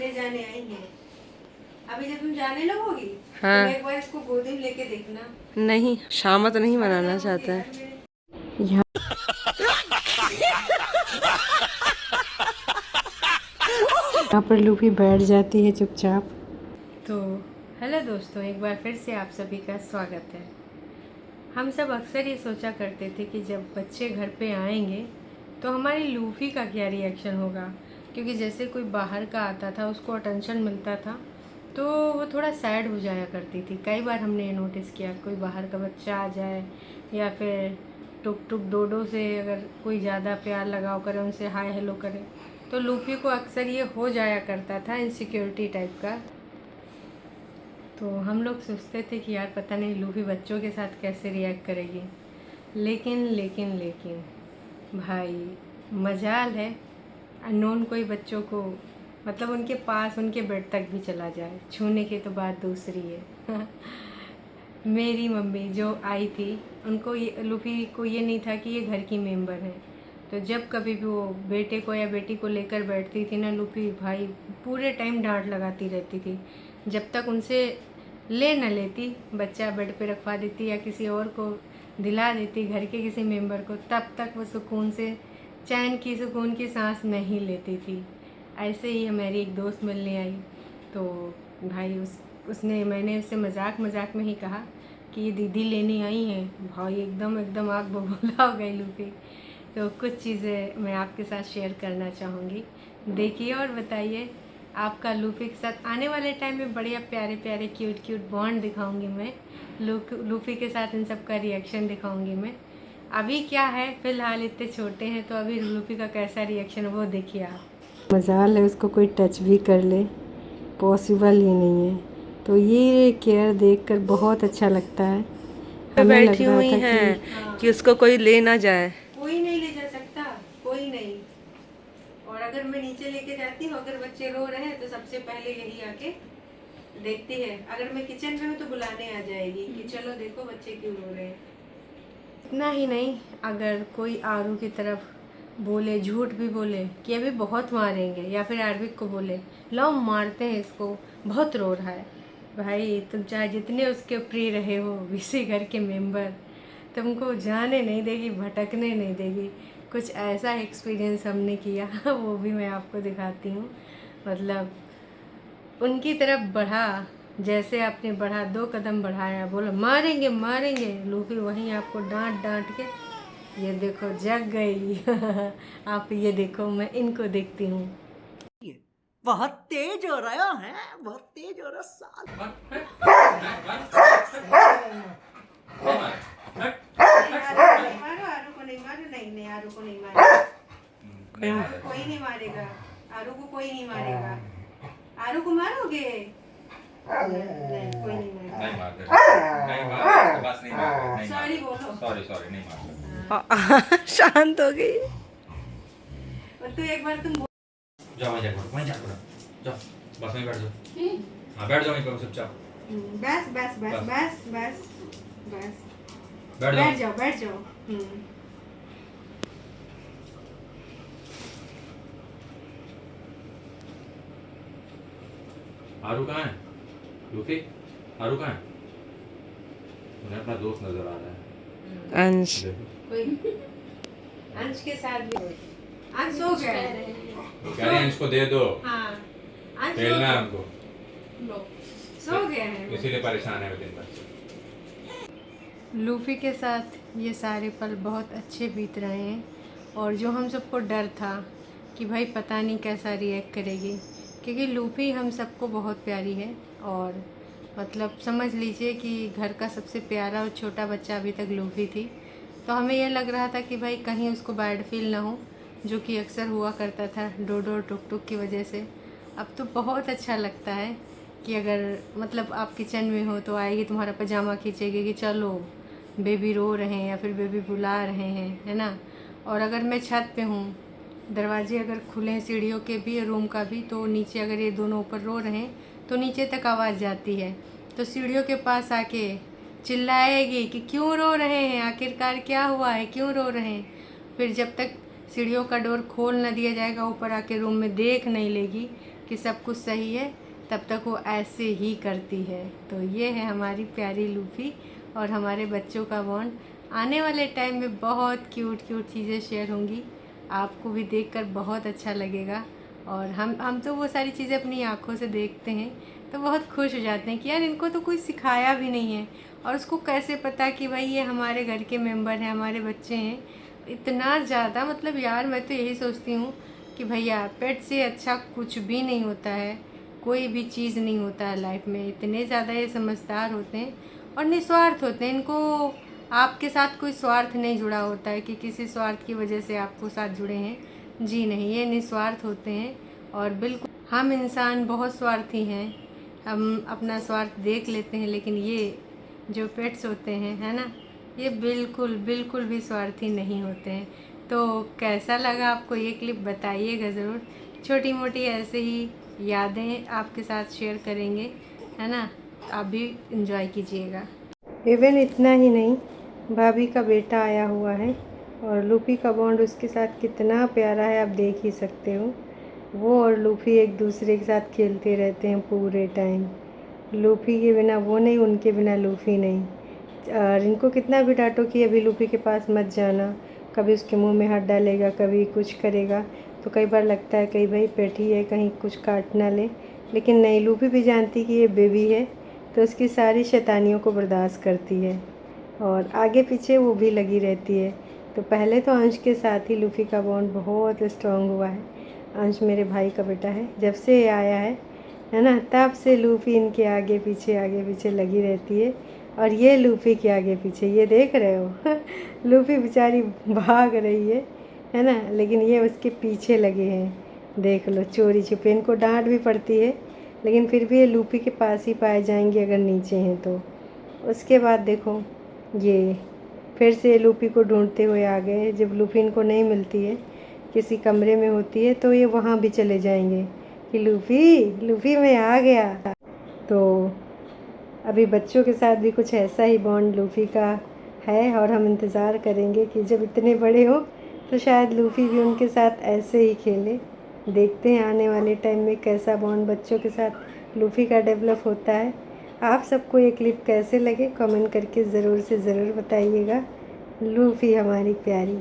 ले जाने आई हैं। अभी जब तुम जाने लगोगी हाँ। तो एक बार इसको गोदी में लेके देखना। नहीं, शामा तो नहीं मनाना चाहता है। यहाँ पर लूफी बैठ जाती है चुपचाप। तो हेलो दोस्तों, एक बार फिर से आप सभी का स्वागत है। हम सब अक्सर ये सोचा करते थे कि जब बच्चे घर पे आएंगे तो हमारी लूफी का क्या रिएक्शन होगा, क्योंकि जैसे कोई बाहर का आता था उसको अटेंशन मिलता था तो वो थोड़ा सैड हो जाया करती थी। कई बार हमने ये नोटिस किया, कोई बाहर का बच्चा आ जाए या फिर टुक टुक डोडो से अगर कोई ज़्यादा प्यार लगाव करे, उनसे हाय हेलो करे, तो लूफी को अक्सर ये हो जाया करता था, इनसिक्योरिटी टाइप का। तो हम लोग सोचते थे कि यार पता नहीं लूफी बच्चों के साथ कैसे रिएक्ट करेगी। लेकिन भाई मजाल है, अननोन कोई बच्चों को मतलब उनके पास उनके बेड तक भी चला जाए, छूने की तो बात दूसरी है। मेरी मम्मी जो आई थी उनको ये लूफी को ये नहीं था कि ये घर की मेंबर है। तो जब कभी भी वो बेटे को या बेटी को लेकर बैठती थी ना, लूफी भाई पूरे टाइम डांट लगाती रहती थी। जब तक उनसे ले न लेती, बच्चा बेड पे रखवा देती या किसी और को दिला देती घर के किसी मेंबर को, तब तक वो सुकून से सुकून की सांस नहीं लेती थी। ऐसे ही हमारी एक दोस्त मिलने आई तो भाई उसने मैंने उससे मजाक में ही कहा कि ये दीदी लेने आई हैं। भाई एकदम आग बबूला हो गई लूफी। तो कुछ चीज़ें मैं आपके साथ शेयर करना चाहूँगी, देखिए और बताइए। आपका लूफी के साथ आने वाले टाइम में बढ़िया प्यारे प्यारे क्यूट बॉन्ड दिखाऊंगी मैं। लूफी के साथ इन सब का रिएक्शन दिखाऊंगी मैं। अभी क्या है, फिलहाल इतने छोटे हैं तो अभी लूफी का कैसा रिएक्शन है वो देखिए आप। मजाल है उसको कोई टच भी कर ले, पॉसिबल ही नहीं है। तो ये केयर देखकर बहुत अच्छा लगता है। हमें लग बैठी रहा हुई था हैं कि उसको कोई ले ना जाए। कोई नहीं ले जा सकता, कोई नहीं। और अगर मैं नीचे लेके जाती हूँ, अगर बच्चे रो रहे हैं तो सबसे पहले यही आके देखती है। अगर मैं किचन में हूँ तो बुलाने आ जाएगी कि चलो देखो बच्चे क्यों रो रहे हैं। इतना ही नहीं, अगर कोई आरू की तरफ बोले, झूठ भी बोले कि अभी बहुत मारेंगे, या फिर आरविक को बोले लो मारते हैं इसको, बहुत रो रहा है, भाई तुम चाहे जितने उसके प्रिय रहे हो, इसी घर के मेंबर, तुमको जाने नहीं देगी, भटकने नहीं देगी। कुछ ऐसा एक्सपीरियंस हमने किया वो भी मैं आपको दिखाती हूँ। मतलब उनकी तरफ बढ़ा, जैसे आपने बढ़ा, 2 कदम बढ़ाया, बोला मारेंगे, लूफी वहीं आपको डांट के ये देखो जग गई। आप ये देखो, मैं इनको देखती हूँ। बहुत तेज हो रहा है, बहुत तेज हो रहा साल। आरू को नहीं मारो, नहीं आरू को नहीं मारेगा, कोई नहीं मारेगा, आरू को कोई नहीं मारेगा। आरू को मारोगे? नहीं, कोई नहीं मारेगा। सॉरी बोलो। सॉरी नहीं मार। शांत हो गई। और तू एक बार तुम जाओ वहीं जाकर जाओ, बस वहीं बैठ जाओ। हाँ बैठ जाओ वहीं पर चुपचाप। बस बस बस बस बस बस बैठ जाओ। बैठ जाओ। आरू कहाँ है? लूफी, आरू कहाँ है? मुझे अपना दोस्त नजर आ रहा है। अंश कोई अंश के साथ भी अंश सो गया है। कह रही अंश को दे दो, हाँ अंश खेलना है हमको, सो गया है। इसीलिए परेशान है दिन भर। लूफी के साथ ये सारे पल बहुत अच्छे बीत रहे हैं, और जो हम सबको डर था कि भाई पता नहीं कैसा रिएक्ट करेगी, क्योंकि लूफी हम सबको बहुत प्यारी है। और मतलब समझ लीजिए कि घर का सबसे प्यारा और छोटा बच्चा अभी तक लूफी थी। तो हमें यह लग रहा था कि भाई कहीं उसको बैड फील ना हो, जो कि अक्सर हुआ करता था डोडो और टुक टुक की वजह से। अब तो बहुत अच्छा लगता है कि अगर मतलब आप किचन में हो तो आएगी, तुम्हारा पजामा खींचेगी कि चलो बेबी रो रहे हैं या फिर बेबी बुला रहे हैं, है ना। और अगर मैं छत पे हूँ, दरवाजे अगर खुले हैं सीढ़ियों के भी रूम का भी, तो नीचे अगर ये दोनों ऊपर रो रहे हैं तो नीचे तक आवाज़ जाती है, तो सीढ़ियों के पास आके चिल्लाएगी कि क्यों रो रहे हैं, आखिरकार क्या हुआ है, क्यों रो रहे हैं। फिर जब तक सीढ़ियों का डोर खोल ना दिया जाएगा, ऊपर आके रूम में देख नहीं लेगी, कि सब कुछ सही है तब तक वो ऐसे ही करती है। तो ये है हमारी प्यारी लूफ़ी और हमारे बच्चों का बॉन्ड। आने वाले टाइम में बहुत क्यूट क्यूट चीज़ें शेयर होंगी, आपको भी देखकर बहुत अच्छा लगेगा। और हम तो वो सारी चीज़ें अपनी आँखों से देखते हैं तो बहुत खुश हो जाते हैं कि यार इनको तो कोई सिखाया भी नहीं है और उसको कैसे पता कि भाई ये हमारे घर के मेंबर हैं, हमारे बच्चे हैं। इतना ज़्यादा मतलब यार मैं तो यही सोचती हूँ कि भैया पेट से अच्छा कुछ भी नहीं होता है, कोई भी चीज़ नहीं होता है लाइफ में। इतने ज़्यादा ये समझदार होते हैं और निस्वार्थ होते हैं। इनको आपके साथ कोई स्वार्थ नहीं जुड़ा होता है कि किसी स्वार्थ की वजह से आपको साथ जुड़े हैं, जी नहीं, ये निस्वार्थ होते हैं। और बिल्कुल हम इंसान बहुत स्वार्थी हैं, हम अपना स्वार्थ देख लेते हैं, लेकिन ये जो पेट्स होते हैं, है ना, ये बिल्कुल बिल्कुल भी स्वार्थी नहीं होते हैं। तो कैसा लगा आपको ये क्लिप बताइएगा ज़रूर। छोटी मोटी ऐसे ही यादें आपके साथ शेयर करेंगे, है ना, आप भी इंजॉय कीजिएगा। इवन इतना ही नहीं, भाभी का बेटा आया हुआ है और लूफ़ी का बॉन्ड उसके साथ कितना प्यारा है आप देख ही सकते हो। वो और लूफ़ी एक दूसरे के साथ खेलते रहते हैं पूरे टाइम। लूफ़ी के बिना वो नहीं, उनके बिना लूफ़ी नहीं। और इनको कितना भी डांटो कि अभी लूफ़ी के पास मत जाना, कभी उसके मुंह में हाथ डालेगा, कभी कुछ करेगा, तो कई बार लगता है कहीं भाई बैठी है कहीं कुछ काट ना ले। लेकिन नहीं, लूफ़ी भी जानती कि ये बेबी है तो उसकी सारी शैतानियों को बर्दाश्त करती है और आगे पीछे वो भी लगी रहती है। तो पहले तो अंश के साथ ही लूफ़ी का बॉन्ड बहुत स्ट्रॉन्ग हुआ है। अंश मेरे भाई का बेटा है, जब से ये आया है ना, तब से लूफ़ी इनके आगे पीछे लगी रहती है। और ये लूफ़ी के आगे पीछे, ये देख रहे हो लूफ़ी बेचारी भाग रही है ना, लेकिन ये उसके पीछे लगे हैं। देख लो, चोरी छुपे। इनको डांट भी पड़ती है लेकिन फिर भी ये लूफ़ी के पास ही पाए जाएंगे अगर नीचे हैं तो। उसके बाद देखो ये फिर से लूफ़ी को ढूंढते हुए आ गए। जब लूफ़ी इनको नहीं मिलती है, किसी कमरे में होती है, तो ये वहाँ भी चले जाएंगे कि लूफ़ी मैं आ गया। तो अभी बच्चों के साथ भी कुछ ऐसा ही बॉन्ड लूफ़ी का है और हम इंतज़ार करेंगे कि जब इतने बड़े हो तो शायद लूफ़ी भी उनके साथ ऐसे ही खेले। देखते हैं आने वाले टाइम में कैसा बॉन्ड बच्चों के साथ लूफ़ी का डेवलप होता है। आप सबको ये क्लिप कैसे लगे कमेंट करके ज़रूर से ज़रूर बताइएगा। लूफ़ी हमारी प्यारी।